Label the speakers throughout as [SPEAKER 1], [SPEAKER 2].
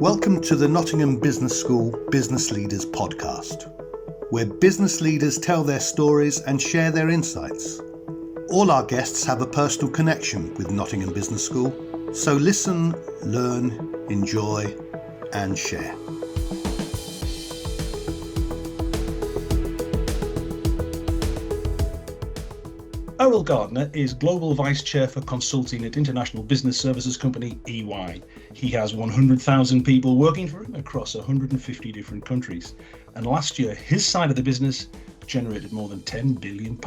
[SPEAKER 1] Welcome to the Nottingham Business School Business Leaders Podcast, where business leaders tell their stories and share their insights. All our guests have a personal connection with Nottingham Business School, so listen, learn, enjoy, and share.
[SPEAKER 2] Errol Gardner is Global Vice Chair for Consulting at international business services company EY. He has 100,000 people working for him across 150 different countries. And last year, his side of the business generated more than £10 billion.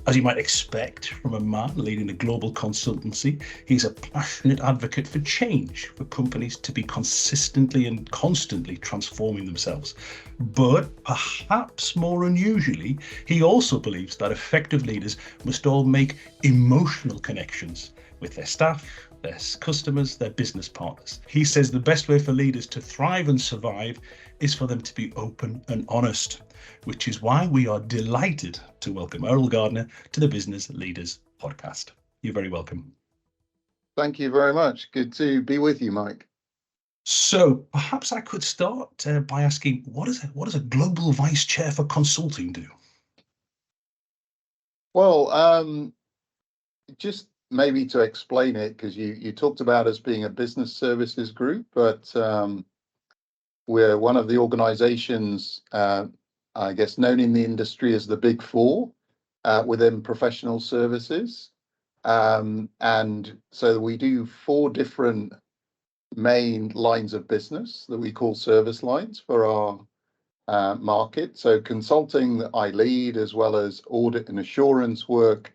[SPEAKER 2] As you might expect from a man leading a global consultancy, he's a passionate advocate for change, for companies to be consistently and constantly transforming themselves. But perhaps more unusually, he also believes that effective leaders must all make emotional connections with their staff, their customers, their business partners. He says the best way for leaders to thrive and survive is for them to be open and honest, which is why we are delighted to welcome Errol Gardner to the Business Leaders Podcast. You're very welcome.
[SPEAKER 3] Thank you very much. Good to be with you, Mike.
[SPEAKER 2] So perhaps I could start by asking, what does a global vice chair for consulting do?
[SPEAKER 3] Well, just maybe to explain it, because you talked about us being a business services group, but we're one of the organizations, I guess, known in the industry as the Big Four within professional services. And so we do four different main lines of business that we call service lines for our market. So consulting that I lead, as well as audit and assurance work,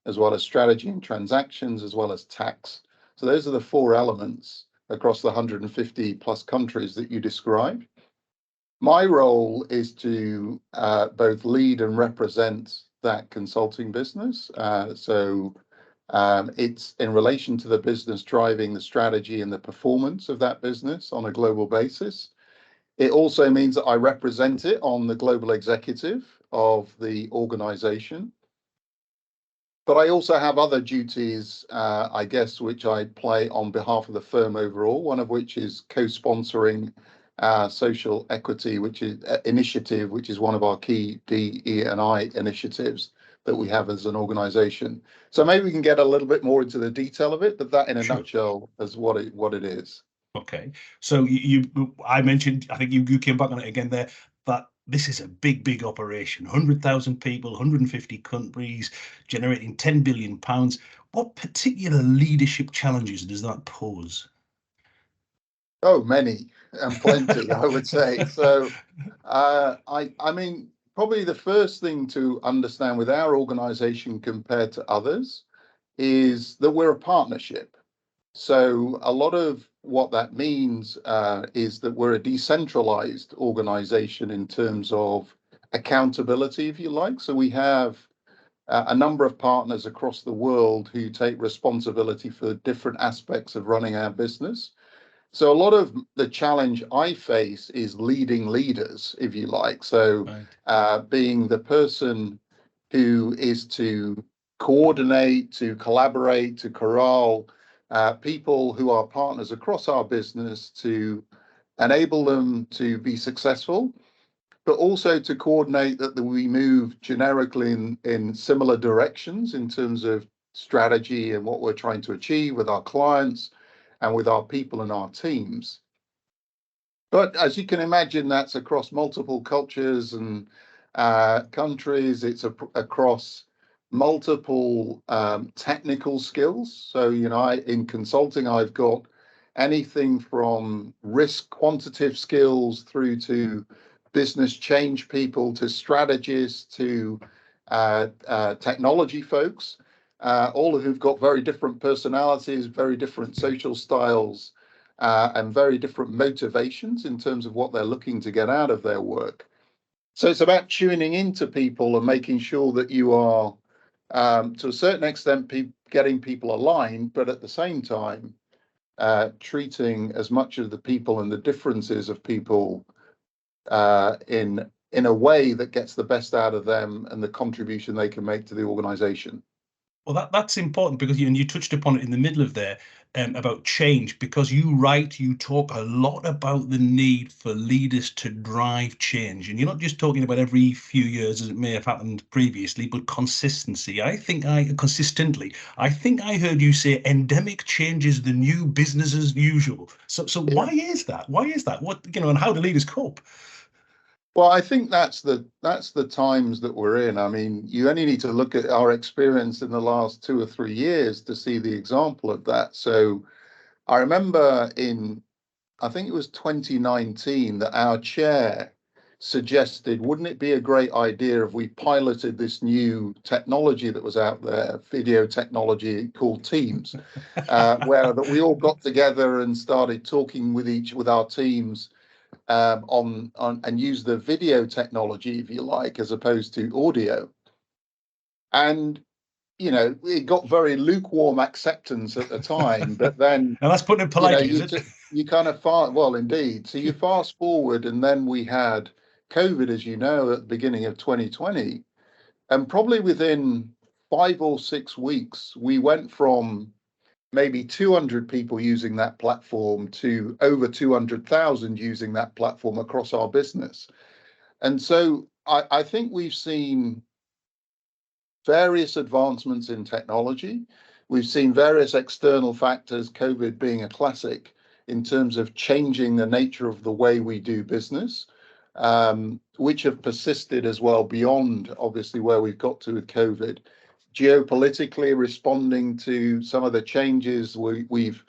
[SPEAKER 3] as well as strategy and transactions, as well as tax. So those are the four elements across the 150 plus countries that you described. My role is to both lead and represent that consulting business. So it's in relation to the business driving the strategy and the performance of that business on a global basis. It also means that I represent it on the global executive of the organization. But I also have other duties, I guess, which I play on behalf of the firm overall, one of which is co-sponsoring social equity, which is initiative, which is one of our key DE&I initiatives that we have as an organization. So maybe we can get a little bit more into the detail of it, but that in a nutshell is what it is.
[SPEAKER 2] Okay. So I mentioned, I think you came back on it again there, that this is a big operation, 100,000 people, 150 countries, generating £10 billion. What particular leadership challenges does that pose?
[SPEAKER 3] Oh, many and plenty, I would say. So, I mean, probably the first thing to understand with our organization compared to others is that we're a partnership. So a lot of what that means is that we're a decentralized organization in terms of accountability, if you like. So we have a number of partners across the world who take responsibility for different aspects of running our business. So a lot of the challenge I face is leading leaders, if you like. So being the person who is to coordinate, to collaborate, to corral people who are partners across our business, to enable them to be successful, but also to coordinate that we move generically in similar directions in terms of strategy and what we're trying to achieve with our clients and with our people and our teams. But as you can imagine, that's across multiple cultures and countries. It's across multiple technical skills. So, in consulting, I've got anything from risk quantitative skills through to business change people, to strategists, to technology folks, all of who've got very different personalities, very different social styles, and very different motivations in terms of what they're looking to get out of their work. So it's about tuning into people and making sure that you are, to a certain extent, getting people aligned, but at the same time, treating as much of the people and the differences of people in a way that gets the best out of them and the contribution they can make to the organization.
[SPEAKER 2] Well, that's important because you touched upon it in the middle of there, about change, because you talk a lot about the need for leaders to drive change. And you're not just talking about every few years as it may have happened previously, but consistency. I think I heard you say endemic change is the new business as usual. So
[SPEAKER 3] Yeah.
[SPEAKER 2] why is that? Why is that? And how do leaders cope?
[SPEAKER 3] Well, I think that's the times that we're in. I mean, you only need to look at our experience in the last 2 or 3 years to see the example of that. So I remember I think it was 2019, that our chair suggested, wouldn't it be a great idea if we piloted this new technology that was out there, video technology called Teams, where that we all got together and started talking with our teams on and use the video technology, if you like, as opposed to audio. And it got very lukewarm acceptance at the time, but then
[SPEAKER 2] Now that's putting it politely, is it?
[SPEAKER 3] you kind of well, indeed. So you fast forward, and then we had COVID, as you know, at the beginning of 2020, and probably within 5 or 6 weeks, we went from maybe 200 people using that platform to over 200,000 using that platform across our business. And so I think we've seen various advancements in technology. We've seen various external factors, COVID being a classic, in terms of changing the nature of the way we do business, which have persisted as well beyond obviously where we've got to with COVID. Geopolitically, responding to some of the changes, we've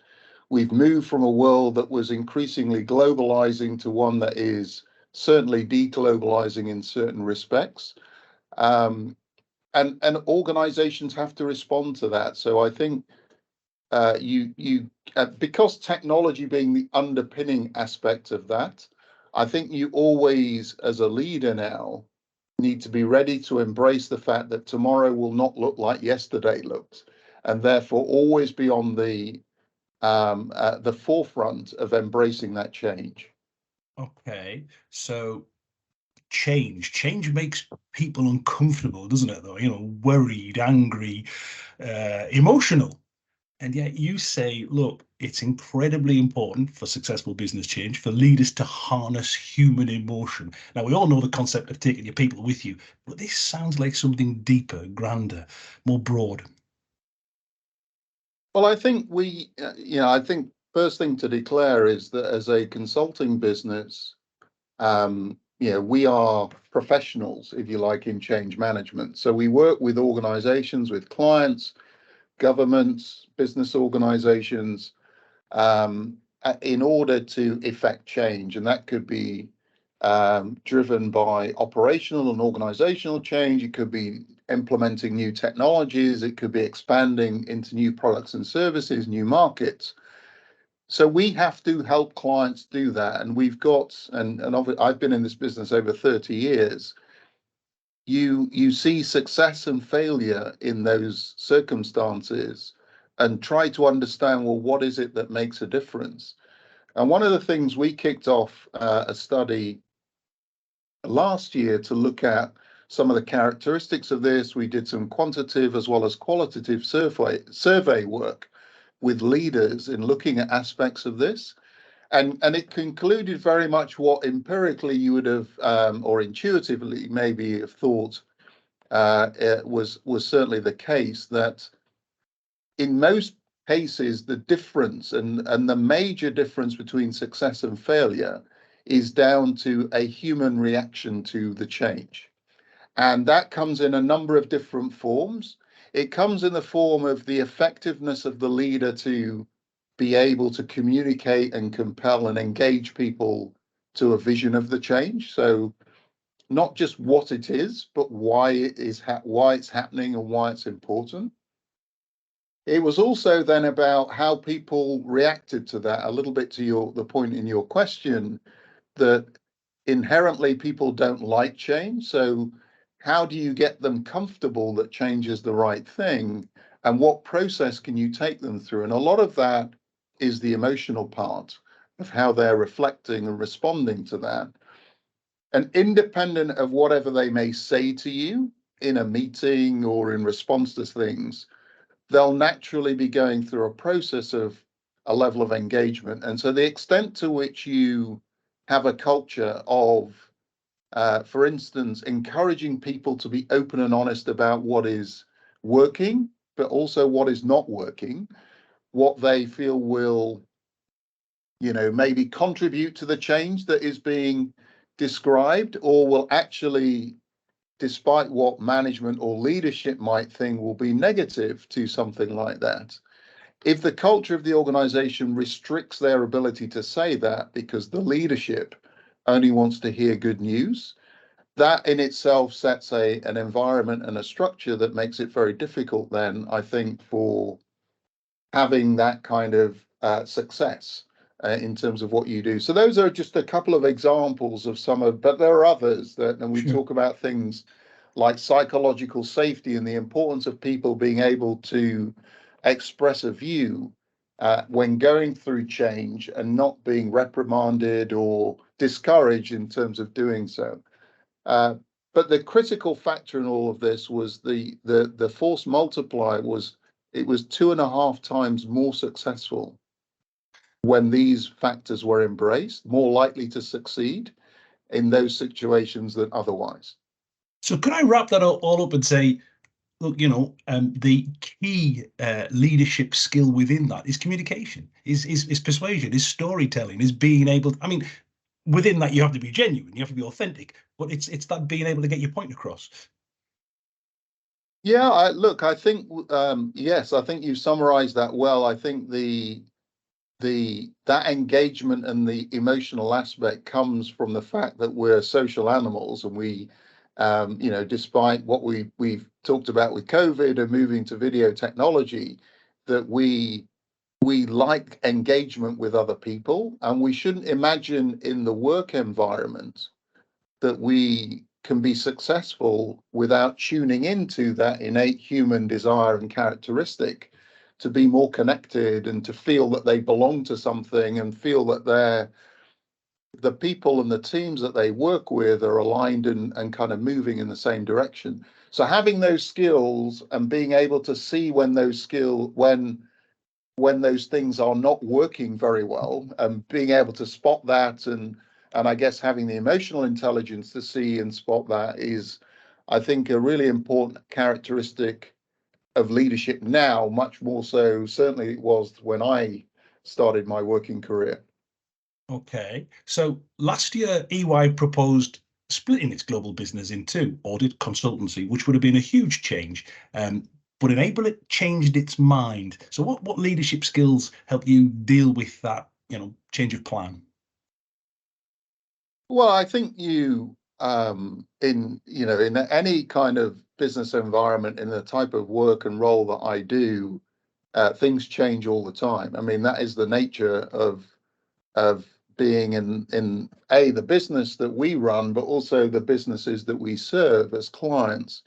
[SPEAKER 3] moved from a world that was increasingly globalizing to one that is certainly deglobalizing in certain respects. Um, and organizations have to respond to that. So I think because technology being the underpinning aspect of that, I think you always, as a leader now, need to be ready to embrace the fact that tomorrow will not look like yesterday looked, and therefore always be on the forefront of embracing that change.
[SPEAKER 2] Okay, so change makes people uncomfortable, doesn't it, though? Worried, angry, emotional. And yet you say, look, it's incredibly important for successful business change for leaders to harness human emotion. Now, we all know the concept of taking your people with you, but this sounds like something deeper, grander, more broad.
[SPEAKER 3] Well, I think I think first thing to declare is that as a consulting business, we are professionals, if you like, in change management. So we work with organizations, with clients, governments, business organizations, in order to effect change. And that could be driven by operational and organizational change. It could be implementing new technologies. It could be expanding into new products and services, new markets. So we have to help clients do that. And we've got, and I've been in this business over 30 years. You see success and failure in those circumstances and try to understand, well, what is it that makes a difference? And one of the things we kicked off a study last year to look at some of the characteristics of this. We did some quantitative as well as qualitative survey work with leaders in looking at aspects of this. And it concluded very much what empirically you would have, or intuitively maybe have thought it was certainly the case, that in most cases, the difference and the major difference between success and failure is down to a human reaction to the change. And that comes in a number of different forms. It comes in the form of the effectiveness of the leader to be able to communicate and compel and engage people to a vision of the change. So not just what it is, but why it's happening and why it's important. It was also then about how people reacted to that, a little bit to the point in your question, that inherently people don't like change. So how do you get them comfortable that change is the right thing? And what process can you take them through? And a lot of that is the emotional part of how they're reflecting and responding to that. And independent of whatever they may say to you in a meeting or in response to things, they'll naturally be going through a process of a level of engagement. And so the extent to which you have a culture of, for instance, encouraging people to be open and honest about what is working, but also what is not working, what they feel will, maybe contribute to the change that is being described, or will actually, despite what management or leadership might think, will be negative to something like that. If the culture of the organization restricts their ability to say that because the leadership only wants to hear good news, that in itself sets an environment and a structure that makes it very difficult then, I think, for having that kind of success in terms of what you do. So those are just a couple of examples of but there are others and we talk about things like psychological safety and the importance of people being able to express a view when going through change and not being reprimanded or discouraged in terms of doing so. But the critical factor in all of this was the force multiplier was 2.5 times more successful when these factors were embraced, more likely to succeed in those situations than otherwise.
[SPEAKER 2] So can I wrap that all up and say, look, the key leadership skill within that is communication, is persuasion, is storytelling, is being able to, within that you have to be genuine, you have to be authentic, but it's that being able to get your point across.
[SPEAKER 3] Yeah, I think yes, I think you summarized that well. I think that engagement and the emotional aspect comes from the fact that we're social animals, and we, despite what we've talked about with COVID and moving to video technology, that we like engagement with other people, and we shouldn't imagine in the work environment that we can be successful without tuning into that innate human desire and characteristic to be more connected and to feel that they belong to something and feel that the people and the teams that they work with are aligned and kind of moving in the same direction. So having those skills and being able to see when those things are not working very well, and being able to spot that, and I guess having the emotional intelligence to see and spot that is, I think, a really important characteristic of leadership now, much more so certainly it was when I started my working career.
[SPEAKER 2] Okay, so last year EY proposed splitting its global business into audit consultancy, which would have been a huge change. But Enable it changed its mind. So what leadership skills help you deal with that, change of plan?
[SPEAKER 3] Well, I think in any kind of business environment, in the type of work and role that I do, things change all the time. That is the nature of being in the business that we run, but also the businesses that we serve as clients.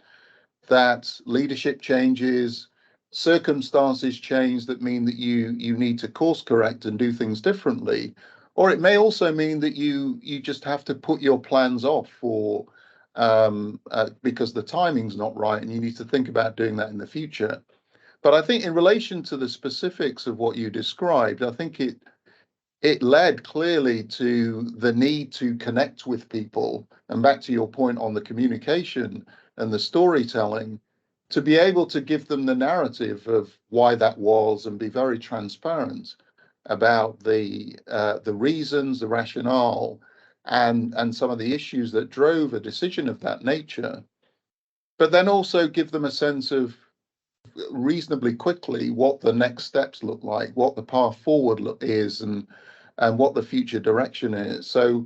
[SPEAKER 3] That leadership changes, circumstances change that mean that you need to course correct and do things differently, or it may also mean that you just have to put your plans off because the timing's not right, and you need to think about doing that in the future. But I think in relation to the specifics of what you described, I think it led clearly to the need to connect with people, and back to your point on the communication and the storytelling, to be able to give them the narrative of why that was and be very transparent about the reasons, the rationale, and some of the issues that drove a decision of that nature, but then also give them a sense of reasonably quickly what the next steps look like, what the path forward is, and what the future direction is. So,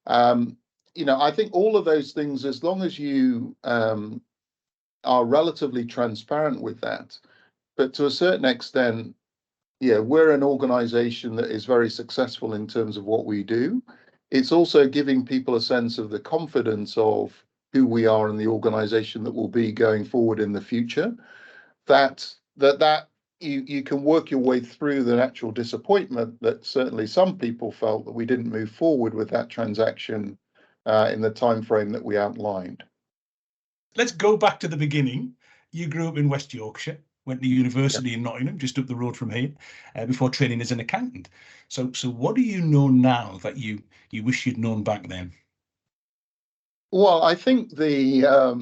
[SPEAKER 3] I think all of those things, as long as you are relatively transparent with that, but to a certain extent, yeah, we're an organization that is very successful in terms of what we do. It's also giving people a sense of the confidence of who we are and the organization that will be going forward in the future. That you can work your way through the natural disappointment that certainly some people felt that we didn't move forward with that transaction in the time frame that we outlined.
[SPEAKER 2] Let's go back to the beginning. You grew up in West Yorkshire. went to university in Nottingham, just up the road from here, before training as an accountant. So what do you know now that you wish you'd known back then?
[SPEAKER 3] Well, I think I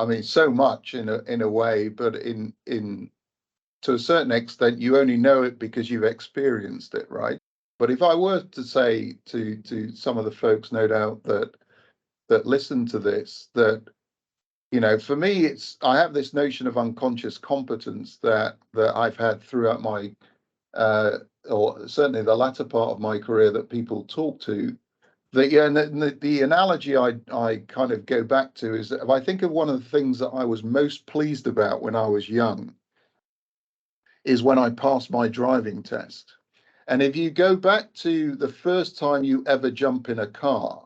[SPEAKER 3] mean, so much in a way, but in to a certain extent, you only know it because you've experienced it, right? But if I were to say to some of the folks, no doubt, that listen to this, that, you know, for me, I have this notion of unconscious competence that I've had throughout my or certainly the latter part of my career, that people talk to. And the analogy I kind of go back to is that if I think of one of the things that I was most pleased about when I was young, is when I passed my driving test. And if you go back to the first time you ever jump in a car,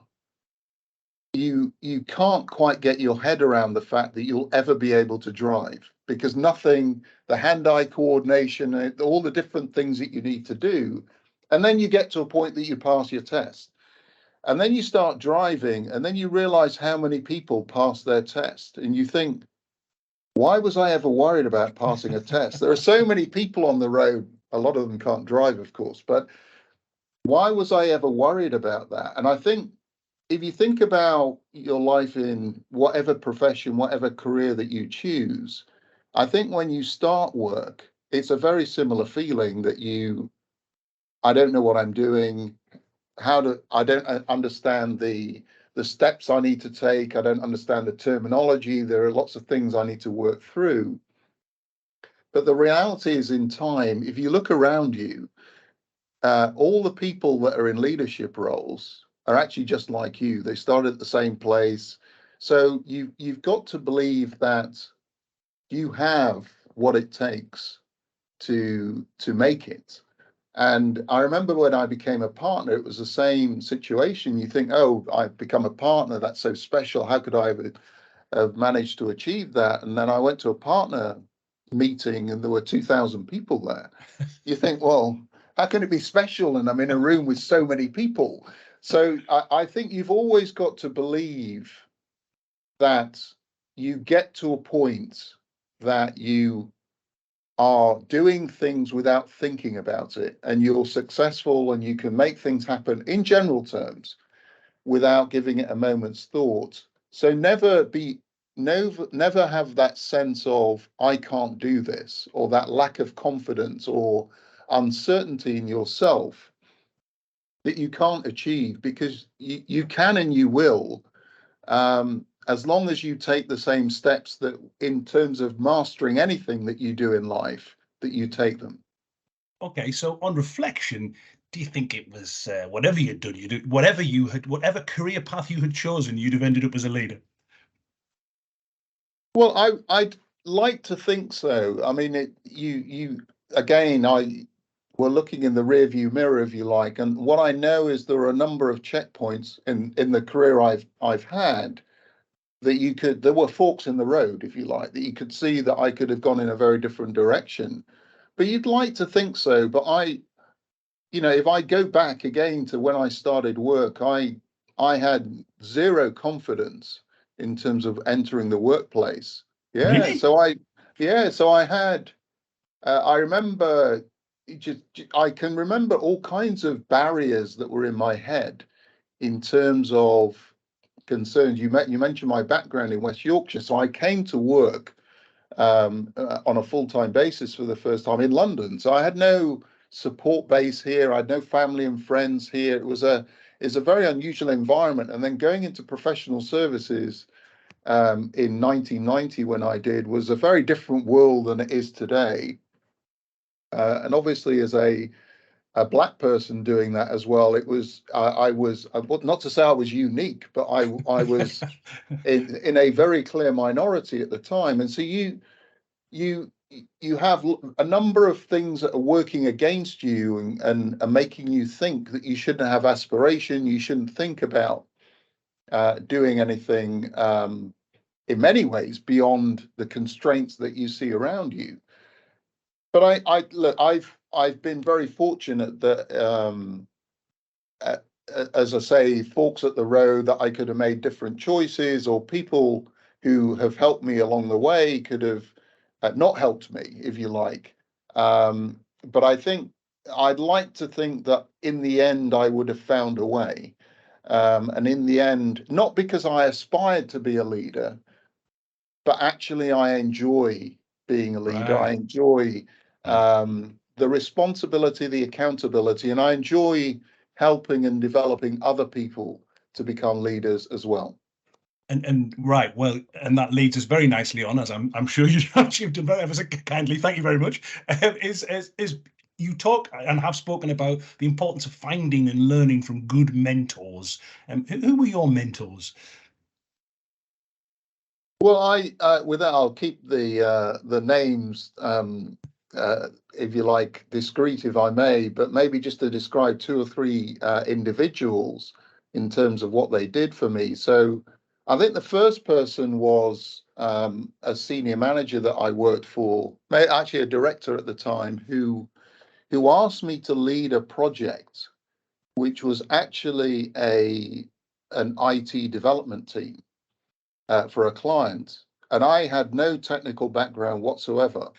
[SPEAKER 3] you can't quite get your head around the fact that you'll ever be able to drive, because nothing, the hand-eye coordination, all the different things that you need to do. And then you get to a point that you pass your test. And then you start driving, and then you realize how many people pass their test. And you think, why was I ever worried about passing a test? There are so many people on the road. A lot of them can't drive, of course, but why was I ever worried about that? And I think if you think about your life in whatever profession, whatever career that you choose, I think when you start work, it's a very similar feeling that I don't know what I'm doing. I don't understand the steps I need to take. I don't understand the terminology. There are lots of things I need to work through. But the reality is, in time, if you look around you, all the people that are in leadership roles are actually just like you. They started at the same place. So you've got to believe that you have what it takes to make it. And I remember when I became a partner, it was the same situation. You think, oh, I've become a partner. That's so special. How could I have managed to achieve that? And then I went to a partner meeting and there were 2,000 people there. You think, well, how can it be special? And I'm in a room with so many people. So I think you've always got to believe that you get to a point that you are doing things without thinking about it, and you're successful and you can make things happen in general terms without giving it a moment's thought. So never have that sense of I can't do this, or that lack of confidence or uncertainty in yourself that you can't achieve, because you can and you will, as long as you take the same steps that in terms of mastering anything that you do in life, that you take them.
[SPEAKER 2] Okay, so on reflection, do you think it was whatever you'd done, whatever career path you had chosen, you'd have ended up as a leader?
[SPEAKER 3] Well, I'd like to think so. I mean, we're looking in the rearview mirror, if you like, and what I know is there are a number of checkpoints in the career I've had that there were forks in the road, if you like, that you could see that I could have gone in a very different direction. But you'd like to think so. But if I go back again to when I started work, I had zero confidence in terms of entering the workplace. Yeah.
[SPEAKER 2] Really?
[SPEAKER 3] So I had, I remember, I can remember all kinds of barriers that were in my head in terms of concerns. You mentioned my background in West Yorkshire. So I came to work on a full-time basis for the first time in London. So I had no support base here. I had no family and friends here. It's a very unusual environment. And then going into professional services in 1990, when I did, was a very different world than it is today. And obviously, as a black person doing that as well, it was I was not to say I was unique, but I was in a very clear minority at the time. And so you have a number of things that are working against you and making you think that you shouldn't have aspiration, you shouldn't think about doing anything in many ways beyond the constraints that you see around you. But I've been very fortunate that as I say, forks at the road, that I could have made different choices, or people who have helped me along the way could have not helped me, if you like. But I think I'd like to think that in the end I would have found a way. And in the end, not because I aspired to be a leader, but actually I enjoy being a leader. I
[SPEAKER 2] Right.
[SPEAKER 3] enjoy the responsibility, the accountability, and I enjoy helping and developing other people to become leaders as well.
[SPEAKER 2] And right, well, and that leads us very nicely on, as I'm sure you've done very ever so kindly. Thank you very much. Is you talk and have spoken about the importance of finding and learning from good mentors. Who were your mentors?
[SPEAKER 3] Well, with that, I'll keep the names, if you like, discreet, if I may, but maybe just to describe two or three individuals in terms of what they did for me. So I think the first person was a senior manager that I worked for, actually a director at the time, who asked me to lead a project, which was actually an IT development team for a client. And I had no technical background whatsoever.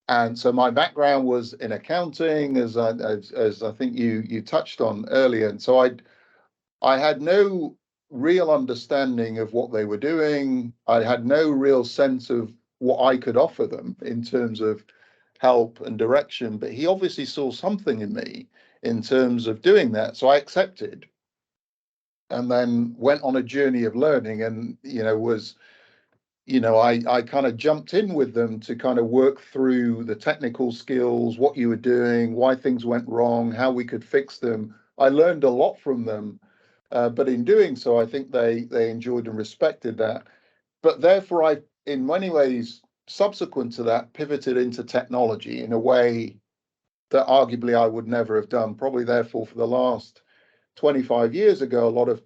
[SPEAKER 3] And so my background was in accounting, as I think you touched on earlier. And so I had no real understanding of what they were doing. I had no real sense of what I could offer them in terms of help and direction. But he obviously saw something in me in terms of doing that. So I accepted and then went on a journey of learning and, I kind of jumped in with them to kind of work through the technical skills, what you were doing, why things went wrong, how we could fix them. I learned a lot from them, but in doing so, I think they enjoyed and respected that. But therefore, I, in many ways, subsequent to that, pivoted into technology in a way that arguably I would never have done. Probably, therefore, for the last 25 years ago, a lot of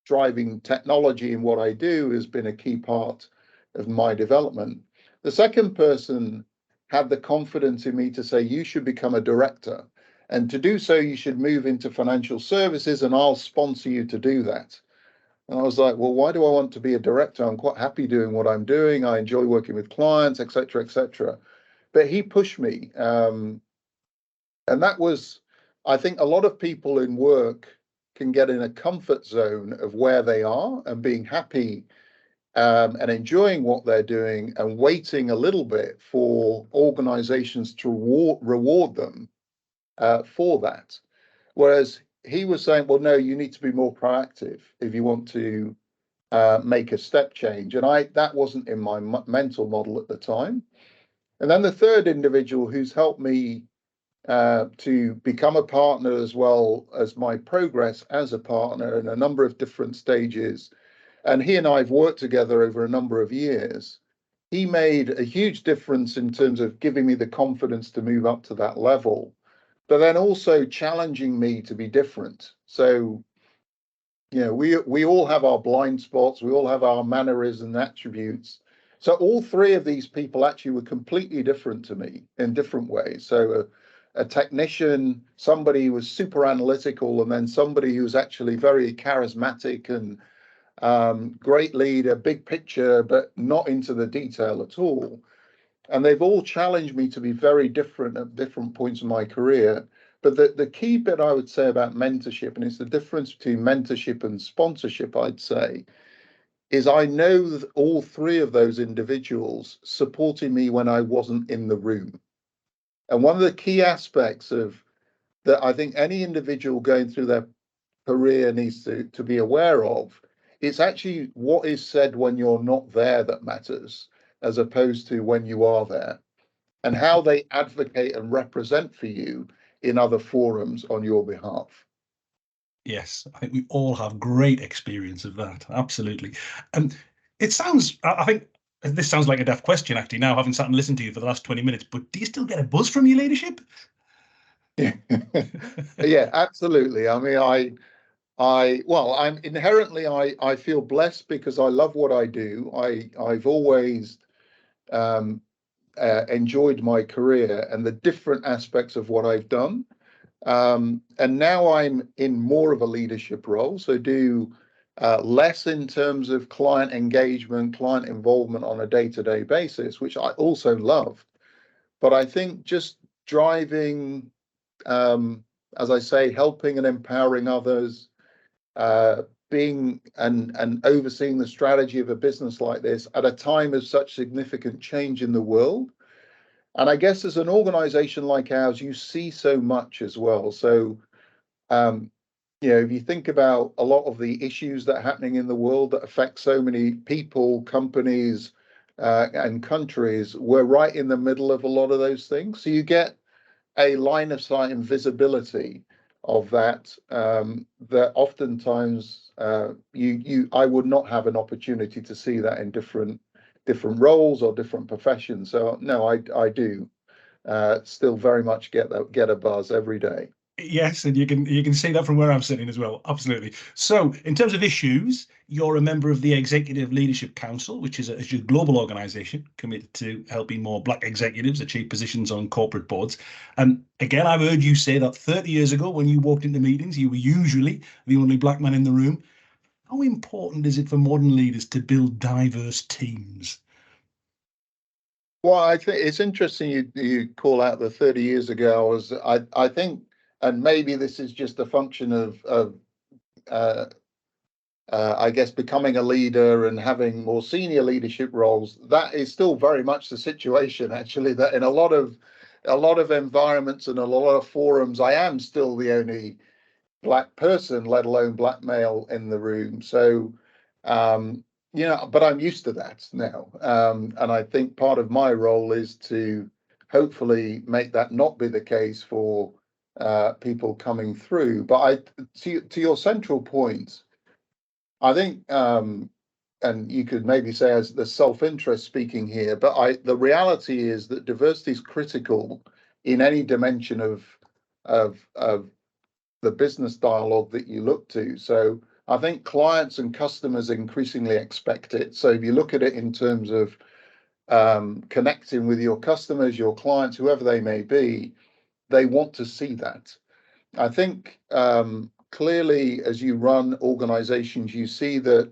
[SPEAKER 3] driving technology in what I do has been a key part of my development. The second person had the confidence in me to say, you should become a director. And to do so, you should move into financial services and I'll sponsor you to do that. And I was like, well, why do I want to be a director? I'm quite happy doing what I'm doing. I enjoy working with clients, et cetera, et cetera. But he pushed me. And that was, I think a lot of people in work can get in a comfort zone of where they are and being happy and enjoying what they're doing and waiting a little bit for organizations to reward them for that. Whereas he was saying, well, no, you need to be more proactive if you want to make a step change. And that wasn't in my mental model at the time. And then the third individual who's helped me to become a partner as well as my progress as a partner in a number of different stages. And he and I have worked together over a number of years. He made a huge difference in terms of giving me the confidence to move up to that level, but then also challenging me to be different. So, we all have our blind spots, we all have our mannerisms and attributes. So all three of these people actually were completely different to me in different ways. So a technician, somebody who was super analytical, and then somebody who was actually very charismatic and great leader, big picture, but not into the detail at all. And they've all challenged me to be very different at different points in my career. But the key bit I would say about mentorship, and it's the difference between mentorship and sponsorship, I'd say, is I know that all three of those individuals supported me when I wasn't in the room. And one of the key aspects of that I think any individual going through their career needs to be aware of, it's actually what is said when you're not there that matters, as opposed to when you are there, and how they advocate and represent for you in other forums on your behalf.
[SPEAKER 2] Yes, I think we all have great experience of that. Absolutely. And it sounds, I think this sounds like a daft question actually now, having sat and listened to you for the last 20 minutes, but do you still get a buzz from your leadership?
[SPEAKER 3] Yeah, yeah, absolutely. I mean, I'm inherently, I feel blessed because I love what I do. I've always enjoyed my career and the different aspects of what I've done. And now I'm in more of a leadership role. So do less in terms of client engagement, client involvement on a day-to-day basis, which I also love. But I think just driving, as I say, helping and empowering others, being and overseeing the strategy of a business like this at a time of such significant change in the world. And I guess as an organization like ours, you see so much as well. So, if you think about a lot of the issues that are happening in the world that affect so many people, companies, and countries, we're right in the middle of a lot of those things. So you get a line of sight and visibility of that, that oftentimes I would not have an opportunity to see that in different roles or different professions. So no, I do still very much get a buzz every day.
[SPEAKER 2] Yes, and you can see that from where I'm sitting as well. Absolutely. So, in terms of issues, you're a member of the Executive Leadership Council, which is a global organisation committed to helping more Black executives achieve positions on corporate boards. And again, I've heard you say that 30 years ago, when you walked into meetings, you were usually the only Black man in the room. How important is it for modern leaders to build diverse teams?
[SPEAKER 3] Well, I think it's interesting you call out the 30 years ago. I think, and maybe this is just a function of I guess becoming a leader and having more senior leadership roles. That is still very much the situation, actually, that in a lot of environments and a lot of forums, I am still the only Black person, let alone Black male in the room. So, but I'm used to that now. And I think part of my role is to hopefully make that not be the case for people coming through. But to your central point, I think, and you could maybe say as the self-interest speaking here, but the reality is that diversity is critical in any dimension of the business dialogue that you look to. So I think clients and customers increasingly expect it. So if you look at it in terms of connecting with your customers, your clients, whoever they may be, they want to see that. I think clearly as you run organizations, you see that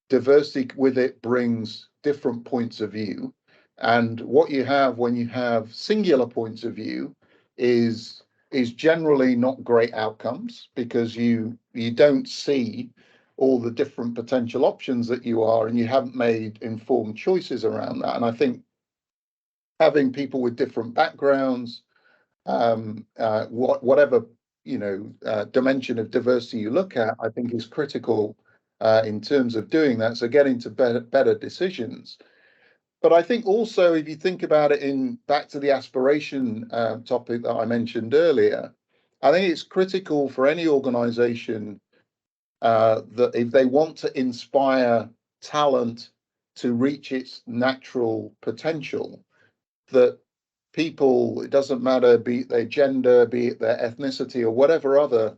[SPEAKER 3] diversity with it brings different points of view. And what you have when you have singular points of view is generally not great outcomes, because you don't see all the different potential options that you are, and you haven't made informed choices around that. And I think having people with different backgrounds, whatever dimension of diversity you look at, I think is critical in terms of doing that. So getting to better decisions. But I think also, if you think about it back to the aspiration topic that I mentioned earlier, I think it's critical for any organization that if they want to inspire talent to reach its natural potential, that people, it doesn't matter, be it their gender, be it their ethnicity, or whatever other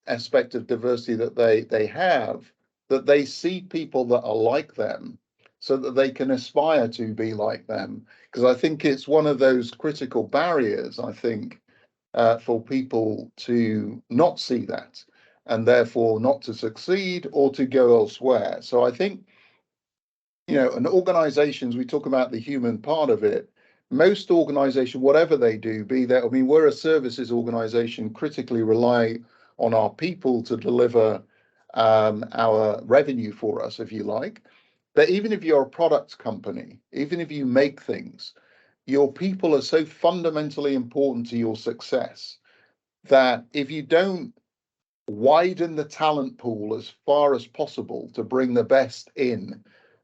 [SPEAKER 3] aspect of diversity that they have, that they see people that are like them so that they can aspire to be like them. Because I think it's one of those critical barriers, I think, for people to not see that, and therefore not to succeed or to go elsewhere. So I think, and organizations, we talk about the human part of it. Most organizations, whatever they do, be that, I mean, we're a services organization, critically rely on our people to deliver our revenue for us, if you like. But even if you're a product company, even if you make things, your people are so fundamentally important to your success that if you don't widen the talent pool as far as possible to bring the best in,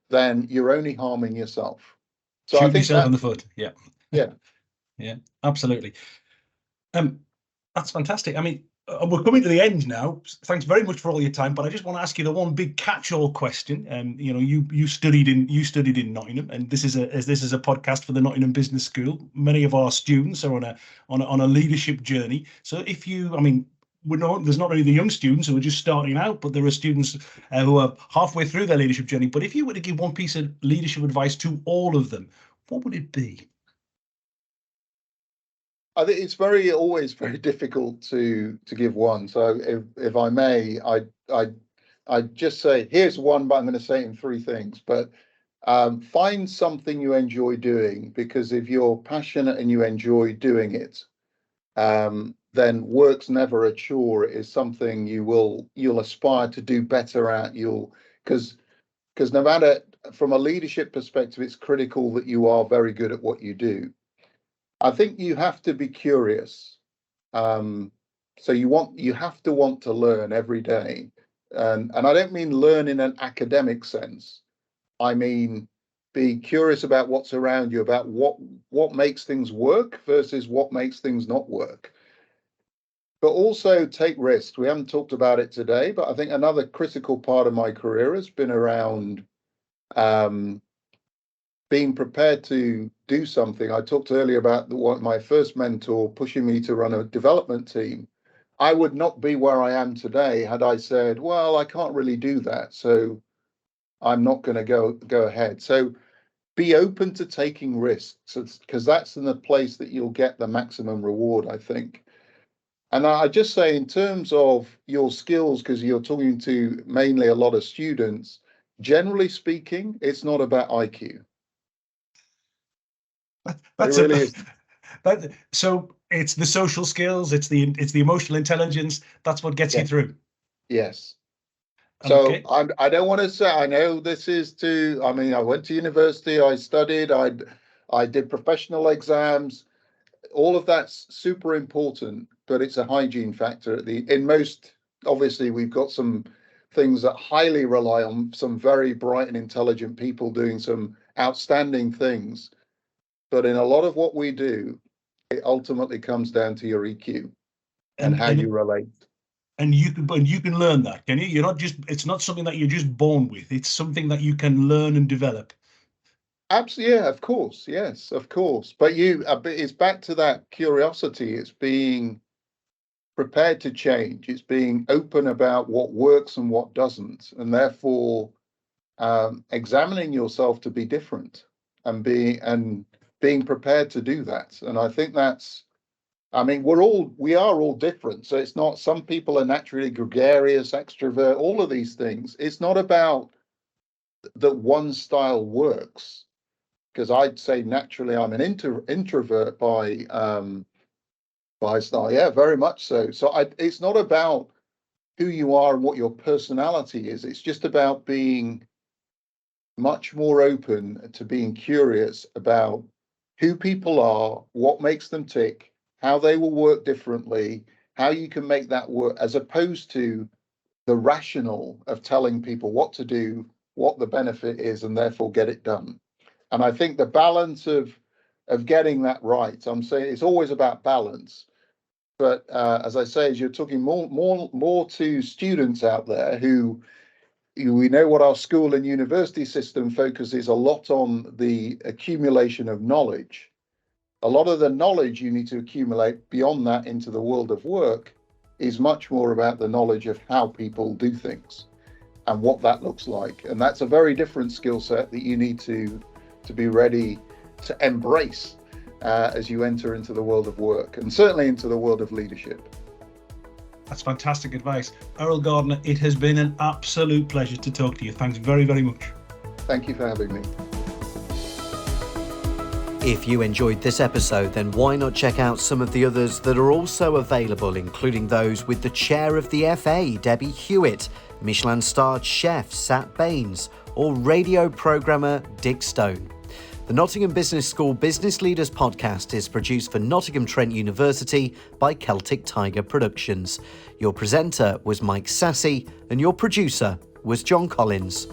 [SPEAKER 3] then you're only harming yourself. So
[SPEAKER 2] Shooting
[SPEAKER 3] I think
[SPEAKER 2] yourself in the foot. Yeah.
[SPEAKER 3] Yeah.
[SPEAKER 2] Yeah, absolutely. That's fantastic. I mean, we're coming to the end now. Thanks very much for all your time. But I just want to ask you the one big catch-all question. You studied in Nottingham, and this is a podcast for the Nottingham Business School. Many of our students are on a leadership journey. So there's not only the young students who are just starting out, but there are students who are halfway through their leadership journey. But if you were to give one piece of leadership advice to all of them, what would it be?
[SPEAKER 3] I think it's always very difficult to give one. So if I may, I I'd just say, here's one, but I'm going to say it in three things. But find something you enjoy doing, because if you're passionate and you enjoy doing it, then work's never a chore. It is something you'll aspire to do better at. Because no matter, from a leadership perspective, it's critical that you are very good at what you do. I think you have to be curious. So you have to want to learn every day. And I don't mean learn in an academic sense. I mean, be curious about what's around you, about what makes things work versus what makes things not work. But also take risks. We haven't talked about it today, but I think another critical part of my career has been around being prepared to do something. I talked earlier about my first mentor pushing me to run a development team. I would not be where I am today had I said, well, I can't really do that, so I'm not going to go ahead. So be open to taking risks, because that's in the place that you'll get the maximum reward, I think. And I just say, in terms of your skills, because you're talking to mainly a lot of students, generally speaking, it's not about IQ.
[SPEAKER 2] That's
[SPEAKER 3] it really is.
[SPEAKER 2] So it's the social skills, it's the emotional intelligence. That's what gets you through.
[SPEAKER 3] Yes. So
[SPEAKER 2] okay.
[SPEAKER 3] I don't want to say, I know this is I went to university, I studied, I did professional exams. All of that's super important, but it's a hygiene factor. In most, obviously, we've got some things that highly rely on some very bright and intelligent people doing some outstanding things. But in a lot of what we do, it ultimately comes down to your EQ and how you relate.
[SPEAKER 2] And you can learn that, can you? It's not something that you're just born with. It's something that you can learn and develop.
[SPEAKER 3] Absolutely, yeah, of course, yes, of course. But it's back to that curiosity. It's being prepared to change. It's being open about what works and what doesn't, and therefore examining yourself to be different and being prepared to do that. And I think we are all different. So it's not, some people are naturally gregarious, extrovert, all of these things. It's not about that one style works. Because I'd say naturally I'm an introvert by style. Yeah, very much so. So it's not about who you are and what your personality is. It's just about being much more open to being curious about who people are, what makes them tick, how they will work differently, how you can make that work, as opposed to the rational of telling people what to do, what the benefit is, and therefore get it done. And I think the balance of getting that right, I'm saying it's always about balance. But as I say, as you're talking more to students out there we know what our school and university system focuses a lot on, the accumulation of knowledge. A lot of the knowledge you need to accumulate beyond that into the world of work is much more about the knowledge of how people do things and what that looks like. And that's a very different skill set that you need to be ready to embrace as you enter into the world of work, and certainly into the world of leadership.
[SPEAKER 2] That's fantastic advice. Errol Gardner, it has been an absolute pleasure to talk to you. Thanks very, very much.
[SPEAKER 3] Thank you for having me.
[SPEAKER 4] If you enjoyed this episode, then why not check out some of the others that are also available, including those with the chair of the FA, Debbie Hewitt, Michelin-starred chef Sat Baines, or radio programmer Dick Stone. The Nottingham Business School Business Leaders Podcast is produced for Nottingham Trent University by Celtic Tiger Productions. Your presenter was Mike Sassi and your producer was John Collins.